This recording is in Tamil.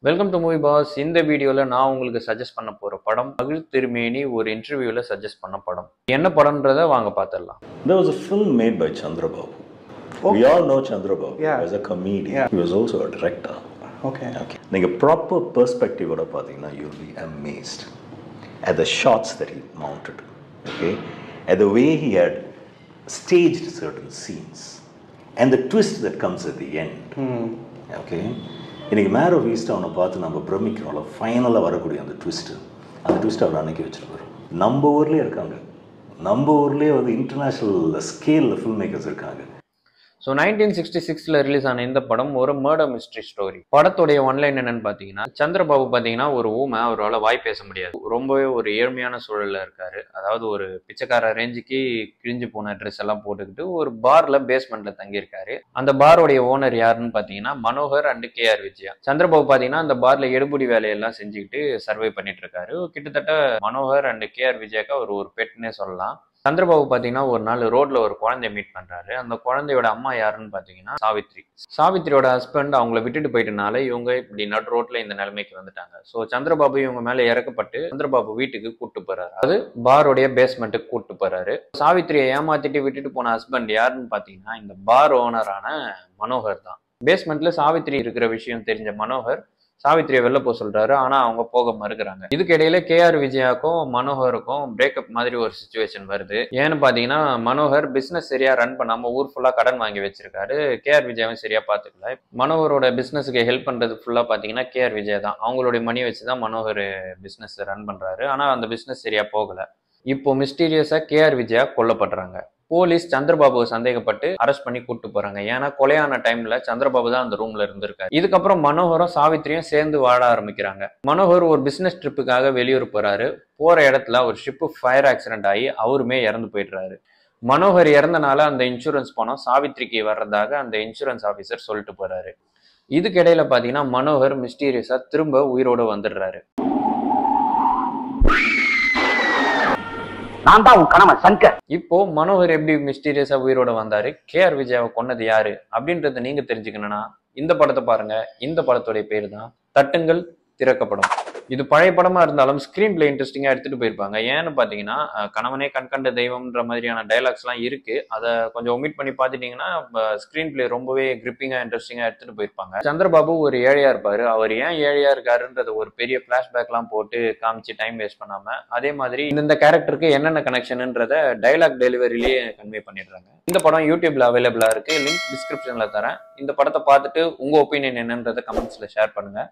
Welcome to movie pass. இந்த வீடியோல நான் உங்களுக்கு சஜஸ்ட் பண்ண போற படம் மகிழ் திருமேனி ஒரு இன்டர்வியூல சஜஸ்ட் பண்ண படம். என்ன படம்ன்றத வாங்க பார்த்துடலாம். There was a film made by Chandrababu. Okay. We all know Chandrababu as a comedian. Yeah. He was also a director. Okay. நீங்க proper perspective ஓட பாத்தீங்கன்னா you'll be amazed at the shots that he mounted. Okay? At the way he had staged certain scenes and the twist that comes at the end. Okay? இன்னைக்கு மேர் ஆஃப் ஈஸ்ட் அவனை பார்த்து நம்ம பிரமிக்கிறோம்ல, ஃபைனலாக வரக்கூடிய அந்த ட்விஸ்ட் அவர் அன்னைக்கு வச்சுருப்பார். நம்ம ஊர்லேயே இருக்காங்க, நம்ம ஊர்லேயே வந்து இன்டர்நேஷ்னல் ஸ்கேலில் ஃபில்ம் மேக்கர்ஸ் இருக்காங்க. ஸோ 1966 ரிலீஸ் ஆன இந்த படம் ஒரு மர்டர் மிஸ்ட்ரி ஸ்டோரி. படத்துடைய ஒன்லைன் என்னன்னு பார்த்தீங்கன்னா, சந்திரபாபு பார்த்தீங்கன்னா ஒரு ஊமை, அவரால் வாய் பேச முடியாது, ரொம்பவே ஒரு ஏழ்மையான சூழலில் இருக்காரு. அதாவது ஒரு பிச்சைக்கார ரேஞ்சுக்கு கிழிஞ்சு போன ட்ரெஸ் எல்லாம் போட்டுக்கிட்டு ஒரு பார்ல பேஸ்மெண்ட்ல தங்கியிருக்காரு. அந்த பாரோடைய ஓனர் யாருன்னு பார்த்தீங்கன்னா மனோகர் அண்ட் KR விஜயா. சந்திரபாபு பார்த்தீங்கன்னா அந்த பார்ல எடுபடி வேலையெல்லாம் செஞ்சுக்கிட்டு சர்வை பண்ணிட்டு இருக்காரு. கிட்டத்தட்ட மனோகர் அண்ட் KR விஜயாக்கு அவர் ஒரு பெட்னே சொல்லலாம். சந்திரபாபு பார்த்தீங்கன்னா ஒரு நாள் ரோட்ல ஒரு குழந்தைய மீட் பண்றாரு. அந்த குழந்தையோட அம்மா யாருன்னு பார்த்தீங்கன்னா சாவித்ரி. சாவித்ரியோட ஹஸ்பண்ட் அவங்கள விட்டுட்டு போயிட்டனால இவங்க இப்படி நடு ரோட்ல இந்த நிலைமைக்கு வந்துட்டாங்க. ஸோ சந்திரபாபு இவங்க மேல இறக்கப்பட்டு சந்திரபாபு வீட்டுக்கு கூட்டு போறாரு. அது பாரோடைய பேஸ்மெண்ட்டுக்கு கூட்டு போறாரு. சாவித்ரியை ஏமாத்திட்டு விட்டுட்டு போன ஹஸ்பண்ட் யாருன்னு பார்த்தீங்கன்னா இந்த பார் ஓனரான மனோகர் தான். பேஸ்மெண்ட்ல சாவித்ரி இருக்கிற விஷயம் தெரிஞ்ச மனோகர் சாவித்ரியை வெளில போக சொல்றாரு. ஆனா அவங்க போக மறுக்கிறாங்க. இதுக்கு இடையில KR விஜயாக்கும் மனோகருக்கும் பிரேக்கப் மாதிரி ஒரு சிச்சுவேஷன் வருது. ஏன்னு பாத்தீங்கன்னா மனோகர் பிசினஸ் சரியா ரன் பண்ணாம ஊர் ஃபுல்லா கடன் வாங்கி வச்சிருக்காரு. KR விஜயாவும் சரியா பாத்துக்கல. மனோகரோட பிசினஸுக்கு ஹெல்ப் பண்றது ஃபுல்லா பாத்தீங்கன்னா KR விஜயா தான். அவங்களுடைய மணி வச்சுதான் மனோகர் பிசினஸ் ரன் பண்றாரு. ஆனா அந்த பிசினஸ் சரியா போகல. இப்போ மிஸ்டீரியஸா KR விஜயா கொல்லப்படுறாங்க. போலீஸ் சந்திரபாபுவை சந்தேகப்பட்டு அரெஸ்ட் பண்ணி கூட்டு போறாங்க. ஏன்னா கொலையான டைம்ல சந்திரபாபு தான் அந்த ரூம்ல இருந்திருக்காரு. இதுக்கப்புறம் மனோகரும் சாவித்ரியும் சேர்ந்து வாழ ஆரம்பிக்கிறாங்க. மனோகர் ஒரு பிசினஸ் ட்ரிப்புக்காக வெளியூர் போறாரு. போற இடத்துல ஒரு ஷிப்பு ஃபயர் ஆக்சிடென்ட் ஆகி அவருமே இறந்து போயிடுறாரு. மனோகர் இறந்தனால அந்த இன்சூரன்ஸ் பணம் சாவித்ரிக்கு வர்றதாக அந்த இன்சூரன்ஸ் ஆபீசர் சொல்லிட்டு போறாரு. இதுக்கு இடையில பாத்தீங்கன்னா மனோகர் மிஸ்டீரியஸா திரும்ப உயிரோட வந்துடுறாரு. நான் தான் உன் கணவன் சங்கர். இப்போ மனோகர் எப்படி மிஸ்டீரியஸா உயிரோட வந்தாரு, KR விஜயாவை கொன்னது யாரு அப்படின்றத நீங்க தெரிஞ்சுக்கணும்னா இந்த படத்தை பாருங்க. இந்த படத்துடைய பேரு தான் தட்டுங்கள் திறக்கப்படும். இது பழைய படமா இருந்தாலும் ஸ்கிரீன் பிளே இன்ட்ரெஸ்டிங்கா எடுத்துட்டு போயிருப்பாங்க. ஏன்னு பாத்தீங்கன்னா கணவனே கண்கண்ட தெய்வம்ன்ற மாதிரியான டைலாக்ஸ் எல்லாம் இருக்கு. அதை கொஞ்சம் ஒமிட் பண்ணி பாத்துட்டீங்கன்னா ஸ்கிரீன் பிளே ரொம்பவே கிரிப்பிங்கா இன்ட்ரெஸ்டிங்கா எடுத்துட்டு போயிருப்பாங்க. சந்திரபாபு ஒரு ஏழையா இருப்பாரு. அவர் ஏன் ஏழையா இருக்காருன்றது ஒரு பெரிய பிளாஷ்பேக் எல்லாம் போட்டு காமிச்சு டைம் வேஸ்ட் பண்ணாம அதே மாதிரி இந்த கேரக்டருக்கு என்னென்ன கனெக்ஷன்ன்றத டைலாக் டெலிவரிலேயே கன்வே பண்ணிடுறாங்க. இந்த படம் யூடியூப்ல அவைலபிளா இருக்கு. லிங்க் டிஸ்கிரிப்ஷன்ல தரேன். இந்த படத்தை பார்த்துட்டு உங்க ஒப்பீனியன் என்னன்றதை கமெண்ட்ஸ்ல ஷேர் பண்ணுங்க.